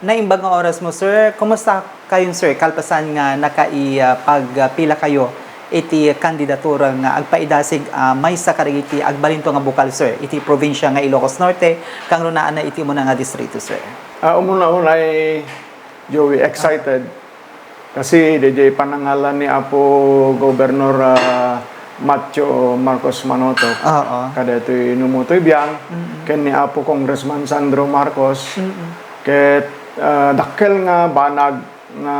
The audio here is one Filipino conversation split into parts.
naimbag nga oras mo, sir. Kumusta kayong, sir? Kalpasan nga pagpila kayo iti kandidatura nga agpaidasig may sa karigiti agbalinto nga bukal, sir. Iti probinsya nga Ilocos Norte, kang runaan na iti mo na nga distrito, sir. Umuna-una ay Joey, excited. Kasi DJ panangalan ni Apo Governor Macho Marcos Manoto. Kada ito'y numutoy biyang. Ken ni Apo Congressman Sandro Marcos. Ket dakkel nga banag nga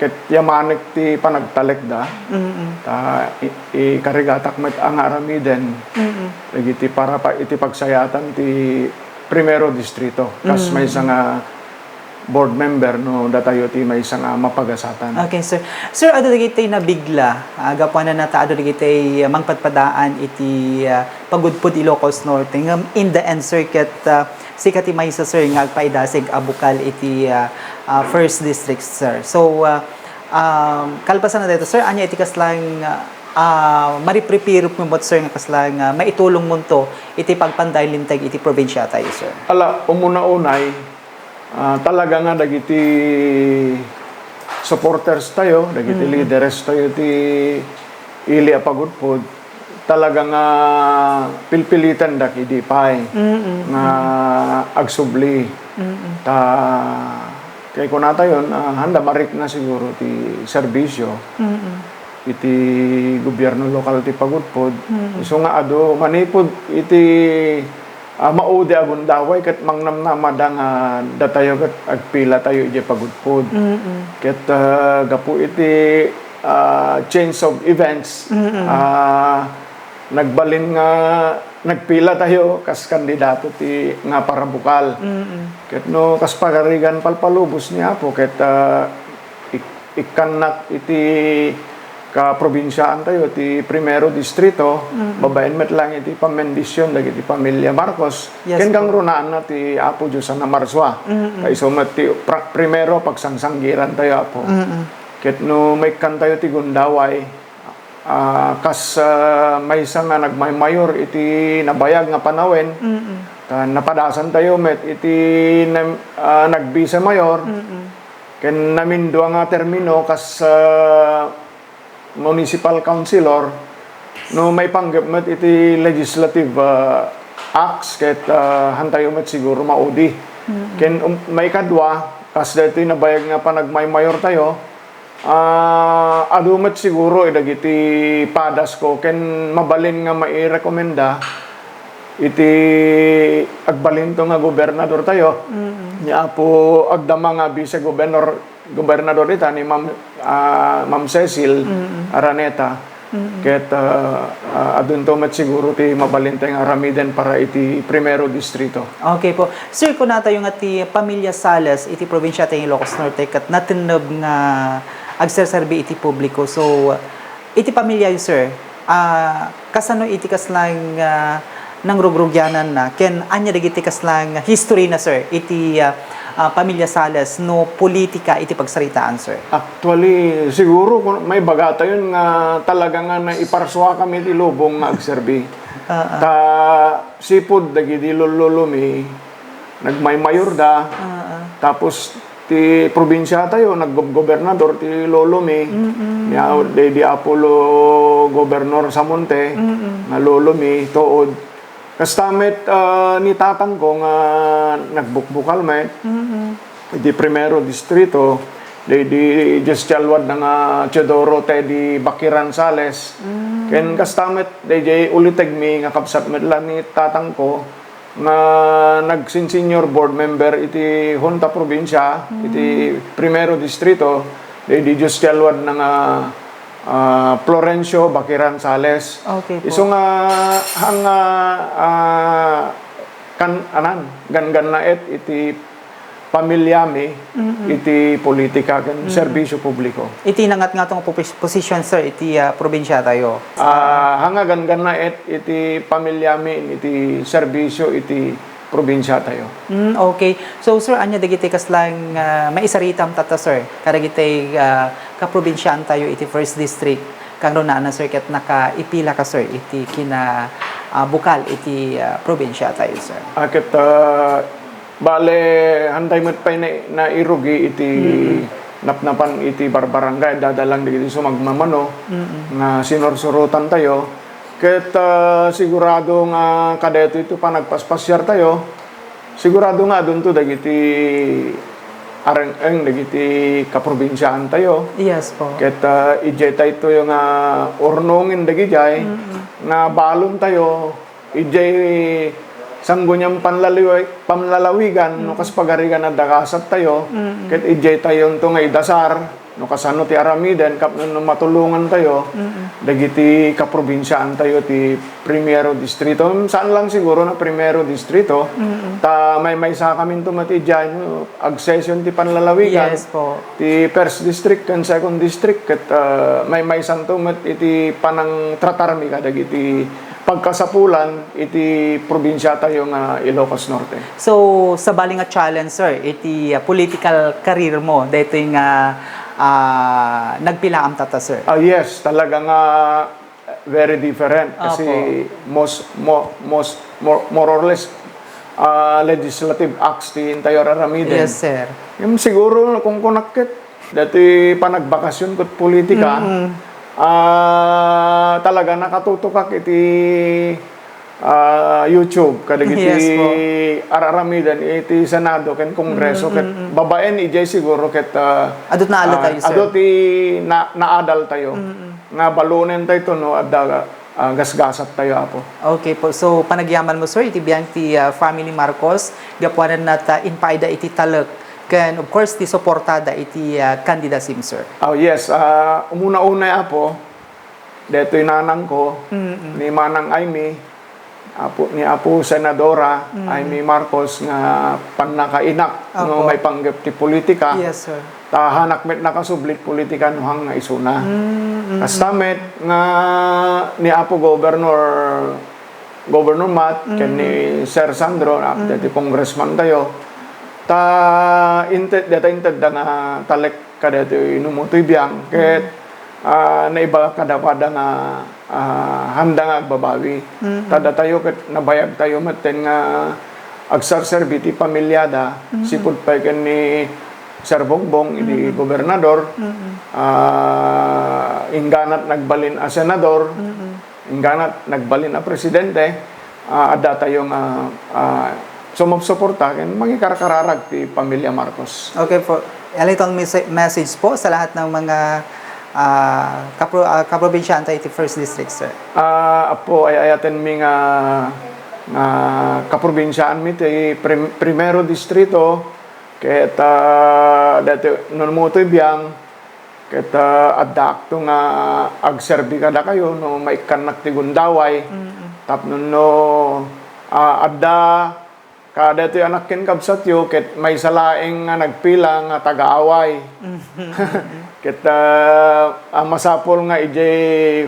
ket yamanek ti panagtalek da. Ta ikarigatak met ang aramiden. Lagi ti para pa iti pagsayatan ti Primero Distrito. Kas may isang board member no datayo ti may isang mapagasatan. Okay, sir. Sir, ado dagiti na bigla. Agapuan na nata ado dagiti mangpadpadaan iti pagudpud Ilocos Norte. In the end, sir, ket sikati may sa, sir, nga agpaidasig abukal iti first district, sir. So, kalpasan na dito, sir, anya iti kaslang mariprepare mo mo, sir, nga kaslang maitulong mo to iti pagpanday lintag iti probinsya tayo, sir. Umuna-unay, talaga nga dagiti supporters tayo, dagiti leaders tayo ti ili apagudpod. Talaga nga pilpilitan da kidi pay nga agsubli. Kay kunata yon handa marik na siguro ti serbisyo. Iti gobyerno lokal ti pagudpod. So nga ado manipod iti maude agun daway ket mangnamnamada nga datayo ket agpila tayo iti pagudpod. Ket gapu iti change of events. Nagbalin nga nagpila tayo kas kandidato ti nga para bukal. Ket no kas pagarigan palpalubos niya po ket ikanak iti ka probinsyaan tayo ti Primero Distrito, babaen met lang iti pamendisyon dagiti pamilya Marcos. Ken kang runaan na ti Apo Diyos na Marswa. Kay sumat ti primero pagsangsanggiran tayo Apo. Ket no may kan tayo ti Gundaway. Kas may isang nga nagmaymayor iti nabayag nga panawen. Napadasan tayo met iti nagbisa mayor. Ken namindo nga termino kas municipal councilor no may panggap met iti legislative acts ket hantayo met siguro maudi. Ken may kadwa kas dati nabayag nga pa nagmaymayor tayo. Adumat siguro dagiti padas ko ken mabalin nga mairekomenda iti agbalin to nga gobernador tayo. Nya po agdama nga vice gobernador ita ni Ma'am Cecil Araneta. Ket adun to met siguro ti mabalin tayong aramiden para iti Primero Distrito. Okay po. Sir, kung natayo nga ti Pamilya Salas iti probinsya tayong Ilocos Norte kat natinnob nga agserserbi iti publiko. So, iti pamilya yun, sir, kasano iti kaslang nangrugrugyanan na, ken anya dagiti kaslang history na, sir, iti Pamilya Salas no politika iti pagsaritaan, sir? Actually, siguro may bagata yun nga talaga nga na iparswa kami ti lubong nga agserbi. Ta sipod dagiti lululumi, nagmaymayor da, tapos ti probinsya tayo, nag-gobernador ti Lolomi, di Apolo Gobernador Samonte, na Lolomi, tuod. Kastamet ni tatang ko nga nagbukbukal met, di Primero Distrito, di just chalwad na nga Teodoro te di Bakiran Sales. Ken kastamet di ulitegmi nga kapsat met lang ni tatang ko, nga nagsin-senior board member iti Junta Probinsya, iti Primero Distrito, di Diyos Chalwad na nga Florencio Bakiran Sales. Okay po. Iso nga hang gan na iti pamilyami iti politika ken serbisyo publiko. Iti nangat nga tong position, sir, iti probinsya tayo. Hangagan na iti pamilyami iti serbisyo iti probinsya tayo. Okay. So, sir, anya dagiti kaslang maisaritam tata, sir, kadagiti kaprobinsyaan tayo iti first district kang runaan na, sir, ket nakaipila ka, sir, iti kina bukal iti probinsya tayo, sir. Ket Bale, hantay mo't pa'y na irugi iti napnapan iti barbarangay, dadalang di sumagmamano, nga sinursurutan tayo. Ket sigurado nga kadeto ito pa nagpaspasyar tayo, sigurado nga doon to dagiti areng dagiti kaprobinsyahan tayo. Yes po. Ket ijay tayo ito yung urnongin dagijay, nga balon tayo, ijay sanggunyang panlalawigan, no kas pagarigan na dakasat tayo, ket ijay tayo ito nga idasar, no kasano ti aramiden, kap no matulungan tayo, dagiti kaprobinsyaan tayo ti Primero Distrito. Saan lang siguro na Primero Distrito, ta may sa kami ito matidyan, no, ag-session ti panlalawigan, Yes po. ti First District and Second District, ket may santo mat iti panang tratarmi ka dagiti pagkasapulan iti probinsya tayo nga Ilocos Norte. So, sa bali nga challenge, sir, iti political career mo, dito yung nagpilaam tata, sir. Yes, talaga nga very different kasi more or less legislative acts ti tayo raramiden. Yes, sir. Yung siguro kung kunakit dati panagbakasyon kot politika, talaga nakatutukak iti YouTube kadagiti Yes po. araramidan iti Senado ken Kongreso ket babaen ijay siguro ket Adot na ala tayo, sir. adot ti naadal tayo nga balunen tayo no adda gasgasat tayo apo. Okay po. So, panagyaman mo, sir, iti biyang ti family Marcos, gapuanan nata inpaida iti talek. Can, of course, ti suportada iti candidacy, sir. Oh yes, umuna-una apo, deto yung nanang ko, ni Manang Aimee, ni Apo Senadora, Aimee Marcos, nga panakainak, no, may panggap ti politika. Yes, sir. Tahanak met nakasublit politika no hang nga isuna. Kastamet nga ni Apo Governor Matt, ken ni Sir Sandro, dati congressman tayo, inted da nga talek kadto inumutoy biyang ket naiba kadapada nga handa nga agbabawi. Tada tayo ket nabayag tayo maten nga agsarserbi ti pamilyada sipud pay ken ni Sir Bongbong idi gobernador, ingganat nagbalin a senador, ingganat nagbalin a presidente, adda tayo nga sumupsuporta ken mangikarkararag ti pamilya Marcos. Okay po. Little message po sa lahat ng mga kaprobinsyahan tayo iti First District, sir. Apo ay ayaten mi nga kaprobinsyaan mi ti Primero Distrito ket dati non motoy biyang ket adda akto nga agserbi kada kayo no maikanak ti gundaway tapno no adda kada ito anak ken kabsat yo ket may salaeng nga nagpila nga taga-away. Ket masapol nga ijay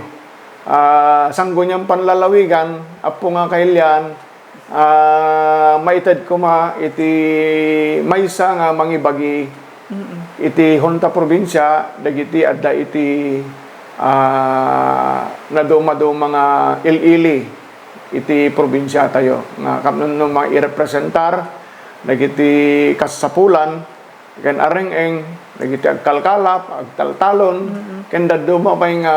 sanggunyang panlalawigan apo nga kailyan maited ko iti maysa nga mangibagi iti Honta probinsya dagiti adda iti naduma-do mga ilili iti probinsya tayo nga kapnon no mga irepresentar dagiti kasapulan ken areng-eng dagiti agkalkalap agtaltalon ken daduma pay nga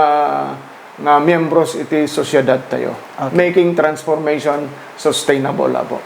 miyembros iti sosyedad tayo. Okay. Making transformation sustainable apo.